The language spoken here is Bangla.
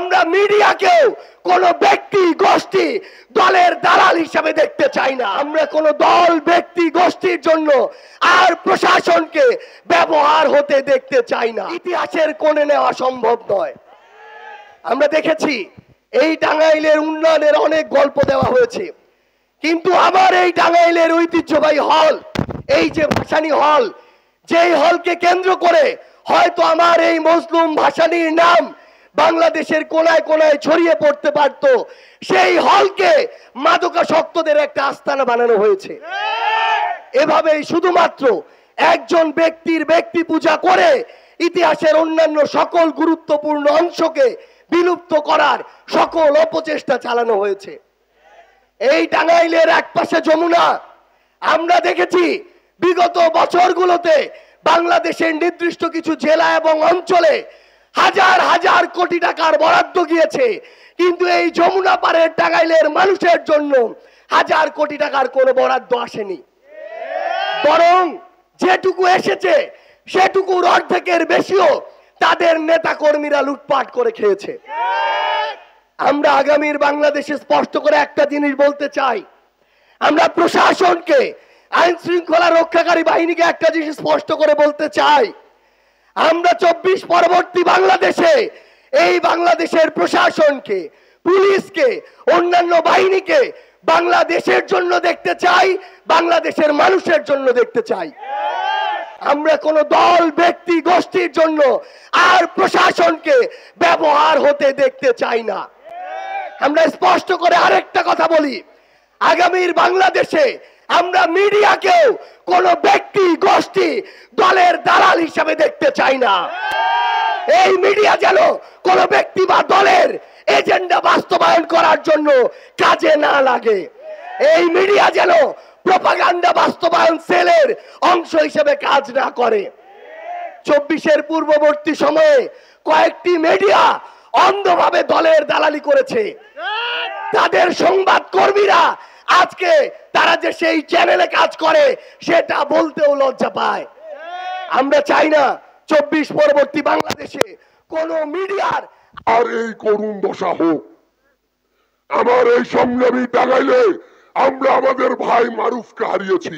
আমরা মিডিয়াকেও কোন ব্যক্তি গোষ্ঠী দলের দালাল হিসেবে দেখতে চাই না। আমরা কোন দল ব্যক্তি গোষ্ঠীর জন্য আর প্রশাসনকে ব্যবহার হতে দেখতে চাই না। ইতিহাসের কোণে নেওয়া সম্ভব নয়। আমরা দেখেছি এই টাঙ্গাইলের উন্নয়নের অনেক গল্প দেওয়া হয়েছে, কিন্তু আমার এই টাঙ্গাইলের ঐতিহ্যবাহী হল, এই যে ভাসানী হল, যেই হলকে কেন্দ্র করে হয়তো আমার এই মজলুম ভাসানীর নাম বাংলাদেশের কোনায় কোনায় ছড়িয়ে পড়তে পারত, সেই হলকে মাদকাসক্তদের একটা আস্তানা বানানো হয়েছে। এভাবেই শুধুমাত্র একজন ব্যক্তির ব্যক্তি পূজা করে ইতিহাসের অন্যান্য সকল গুরুত্বপূর্ণ অংশকে বিলুপ্ত করার সকল অপচেষ্টা চালানো হয়েছে। এই টাঙ্গাইলের একপাশে যমুনা, আমরা দেখেছি বিগত বছরগুলোতে বাংলাদেশের নির্দিষ্ট কিছু জেলা এবং অঞ্চলে হাজার হাজার কোটি টাকার বরাদ্দ গিয়েছে, কিন্তু এই যমুনা পাড়ের টাঙ্গাইলের মানুষের জন্য হাজার কোটি টাকার কোনো বরাদ্দ আসেনি। বরং যেটুকু এসেছে সেটুকুর অর্ধেকের বেশিও তাদের নেতা কর্মীরা লুটপাট করে খেয়েছে। আমরা আগামীর বাংলাদেশে স্পষ্ট করে একটা জিনিস বলতে চাই, আমরা প্রশাসনকে, আইন শৃঙ্খলা রক্ষাকারী বাহিনীকে একটা জিনিস স্পষ্ট করে বলতে চাই, আমরা 24 পরবর্তী বাংলাদেশে এই বাংলাদেশের প্রশাসনকে, পুলিশকে, অন্যান্য বাহিনীকে বাংলাদেশের জন্য দেখতে চাই, বাংলাদেশের মানুষের জন্য দেখতে চাই। আমরা কোন দল ব্যক্তি গোষ্ঠীর জন্য আর প্রশাসনকে ব্যবহার হতে দেখতে চাই না। আমরা স্পষ্ট করে আরেকটা কথা বলি, আগামীর বাংলাদেশে আমরা মিডিয়াকেও কোন ব্যক্তি গোষ্ঠী দলের দালাল হিসেবে দেখতে চাই না। এই মিডিয়া যেন কোন ব্যক্তি বা দলের এজেন্ডা বাস্তবায়ন করার জন্য কাজে না লাগে। এই মিডিয়া যেন প্রপাগান্ডা বাস্তবায়ন সেলের অংশ হিসেবে কাজ না করে। 24-এর পূর্ববর্তী সময়ে কয়েকটি মিডিয়া অন্ধভাবে দলের দালালি করেছে। তাদের সংবাদ কর্মীরা আজকে তারা যে সেই চ্যানেলে কাজ করে সেটা বলতেও লজ্জা পায়। আমরা চাই না 24 পরবর্তী বাংলাদেশে কোন মিডিয়ার আর এই করুণ দশা হোক। আমার এই সংগ্রামী টাঙ্গাইলে আমরা আমাদের ভাই মারুফকে হারিয়েছি।